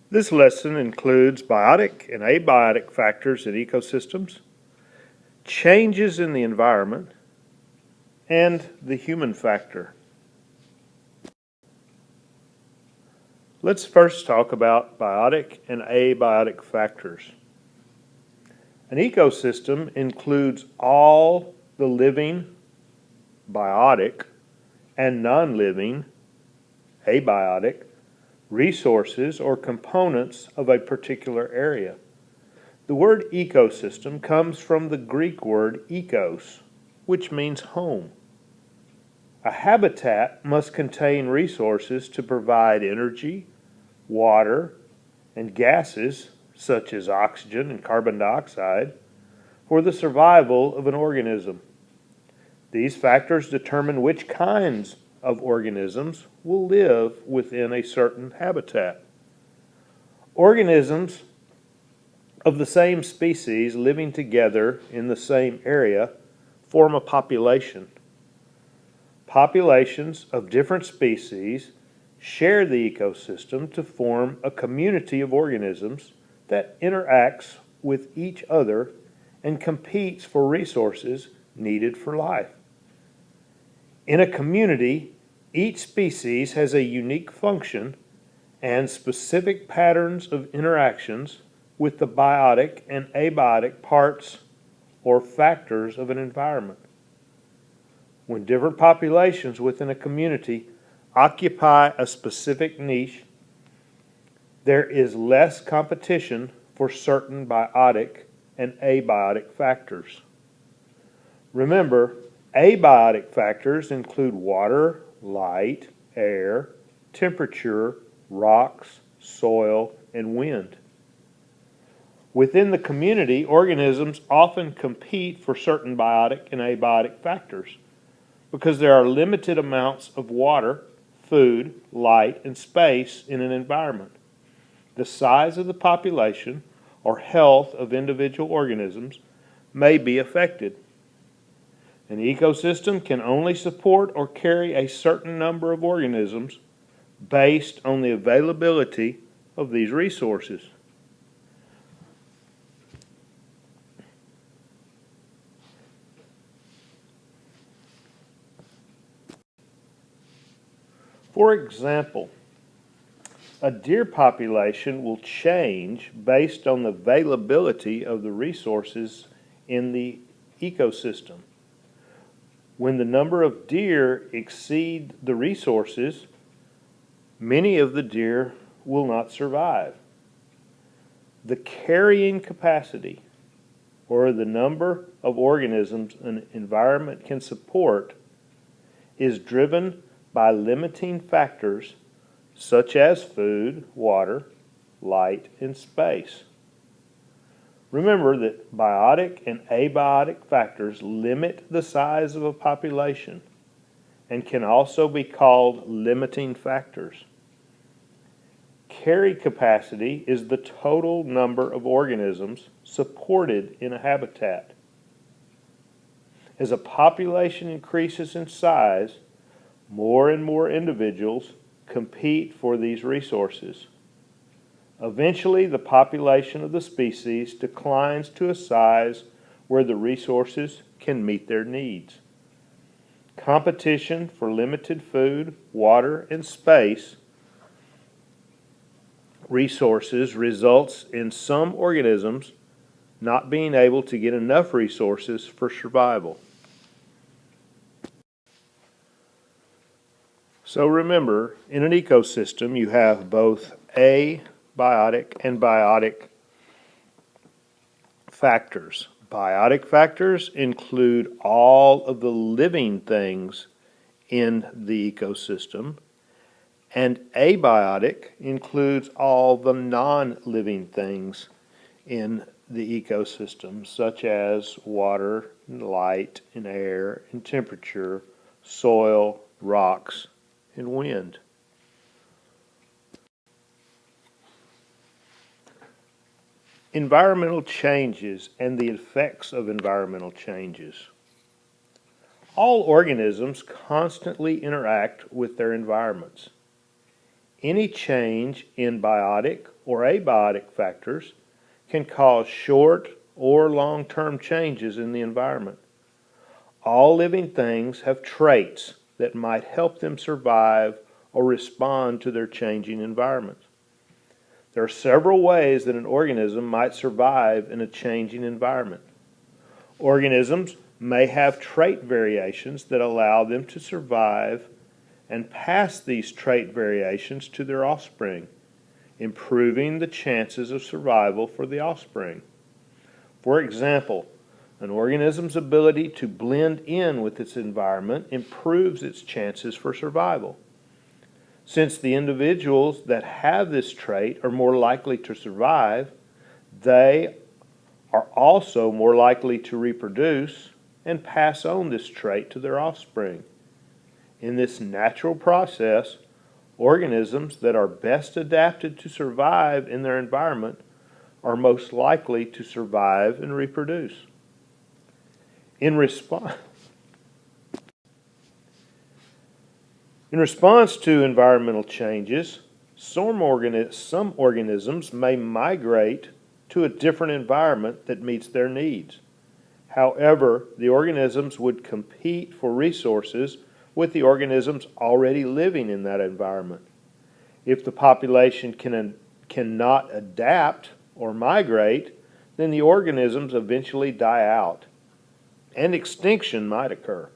This lesson includes biotic and abiotic factors in ecosystems, changes in the environment, and the human factor. Let's first talk about biotic and abiotic factors. An ecosystem includes all the living, biotic, and non-living, abiotic, resources or components of a particular area. The word ecosystem comes from the Greek word ekos, which means home. A habitat must contain resources to provide energy, water, and gases, such as oxygen and carbon dioxide, for the survival of an organism. These factors determine which kinds of organisms will live within a certain habitat. Organisms of the same species living together in the same area form a population. Populations of different species share the ecosystem to form a community of organisms that interacts with each other and competes for resources needed for life. In a community, each species has a unique function and specific patterns of interactions with the biotic and abiotic parts or factors of an environment. When different populations within a community occupy a specific niche, there is less competition for certain biotic and abiotic factors. Remember, abiotic factors include water, light, air, temperature, rocks, soil, and wind. Within the community, organisms often compete for certain biotic and abiotic factors because there are limited amounts of water, food, light, and space in an environment. The size of the population or health of individual organisms may be affected. An ecosystem can only support or carry a certain number of organisms based on the availability of these resources. For example, a deer population will change based on the availability of the resources in the ecosystem. When the number of deer exceed the resources, many of the deer will not survive. The carrying capacity, or the number of organisms an environment can support, is driven by limiting factors such as food, water, light, and space. Remember that biotic and abiotic factors limit the size of a population and can also be called limiting factors. Carry capacity is the total number of organisms supported in a habitat. As a population increases in size, more and more individuals compete for these resources. Eventually, the population of the species declines to a size where the resources can meet their needs. Competition for limited food, water, and space resources results in some organisms not being able to get enough resources for survival. So remember, in an ecosystem, you have both abiotic and biotic factors. Biotic factors include all of the living things in the ecosystem, and abiotic includes all the non-living things in the ecosystem, such as water, and light, and air, and temperature, soil, rocks, and wind. Environmental changes and the effects of environmental changes. All organisms constantly interact with their environments. Any change in biotic or abiotic factors can cause short or long-term changes in the environment. All living things have traits that might help them survive or respond to their changing environment. There are several ways that an organism might survive in a changing environment. Organisms may have trait variations that allow them to survive and pass these trait variations to their offspring, improving the chances of survival for the offspring. For example, an organism's ability to blend in with its environment improves its chances for survival. Since the individuals that have this trait are more likely to survive, they are also more likely to reproduce and pass on this trait to their offspring. In this natural process, organisms that are best adapted to survive in their environment are most likely to survive and reproduce. In response to environmental changes, some organisms may migrate to a different environment that meets their needs. However, the organisms would compete for resources with the organisms already living in that environment. If the population cannot adapt or migrate, then the organisms eventually die out, and extinction might occur.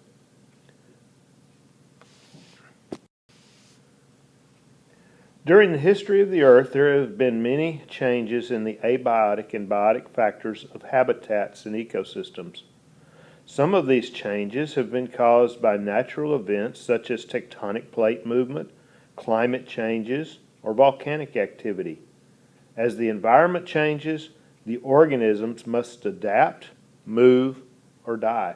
During the history of the earth, there have been many changes in the abiotic and biotic factors of habitats and ecosystems. Some of these changes have been caused by natural events such as tectonic plate movement, climate changes, or volcanic activity. As the environment changes, the organisms must adapt, move, or die.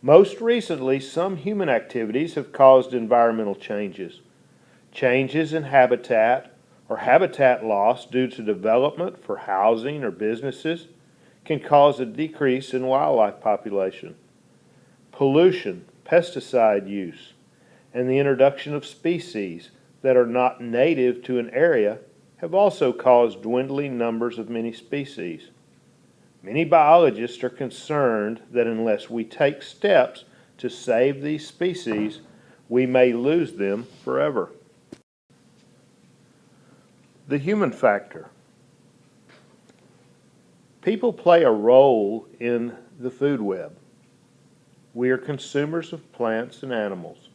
Most recently, some human activities have caused environmental changes. Changes in habitat or habitat loss due to development for housing or businesses can cause a decrease in wildlife population. Pollution, pesticide use, and the introduction of species that are not native to an area have also caused dwindling numbers of many species. Many biologists are concerned that unless we take steps to save these species, we may lose them forever. The human factor. People play a role in the food web. We are consumers of plants and animals.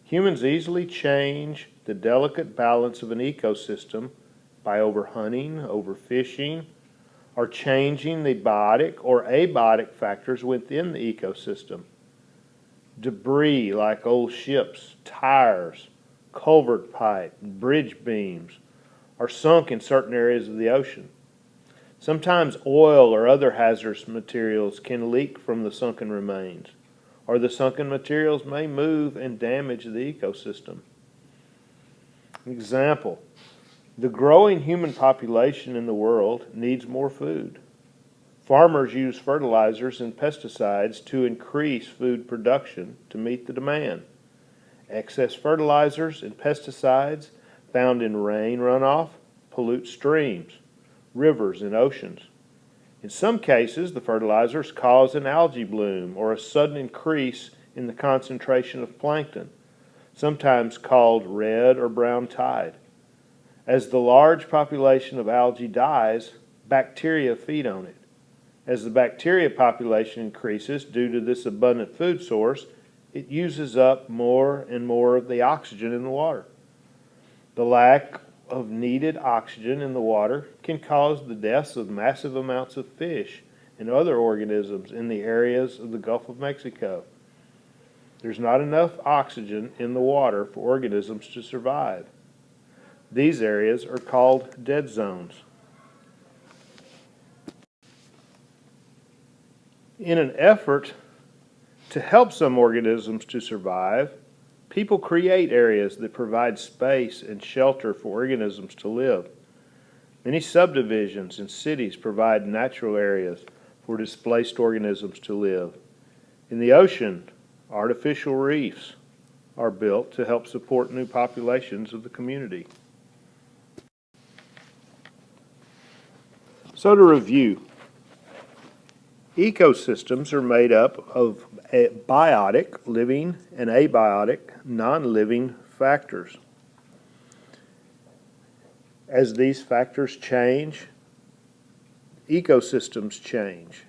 Humans easily change the delicate balance of an ecosystem by overhunting, overfishing, or changing the biotic or abiotic factors within the ecosystem. Debris like old ships, tires, culvert pipe, bridge beams are sunk in certain areas of the ocean. Sometimes oil or other hazardous materials can leak from the sunken remains, or the sunken materials may move and damage the ecosystem. Example, the growing human population in the world needs more food. Farmers use fertilizers and pesticides to increase food production to meet the demand. Excess fertilizers and pesticides found in rain runoff pollute streams, rivers, and oceans. In some cases, the fertilizers cause an algae bloom or a sudden increase in the concentration of plankton, sometimes called red or brown tide. As the large population of algae dies, bacteria feed on it. As the bacteria population increases due to this abundant food source, it uses up more and more of the oxygen in the water. The lack of needed oxygen in the water can cause the deaths of massive amounts of fish and other organisms in the areas of the Gulf of Mexico. There's not enough oxygen in the water for organisms to survive. These areas are called dead zones. In an effort to help some organisms to survive, people create areas that provide space and shelter for organisms to live. Many subdivisions and cities provide natural areas for displaced organisms to live. In the ocean, artificial reefs, are built to help support new populations of the community. So to review, ecosystems are made up of biotic, living, and abiotic, non-living factors. As these factors change, ecosystems change.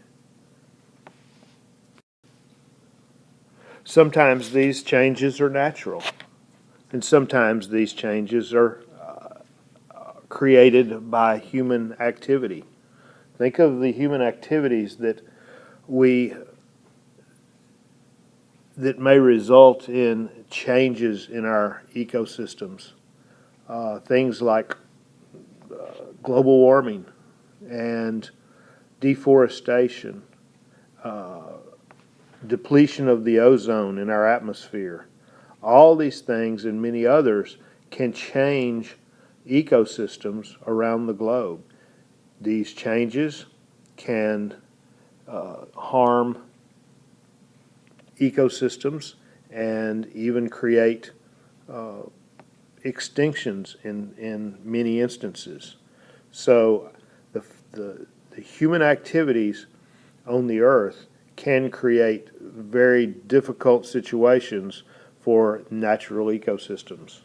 Sometimes these changes are natural, and sometimes these changes are created by human activity. Think of the human activities that may result in changes in our ecosystems. Things like global warming and deforestation, depletion of the ozone in our atmosphere. All these things and many others can change ecosystems around the globe. These changes can harm ecosystems and even create extinctions in many instances. So the human activities on the earth can create very difficult situations for natural ecosystems.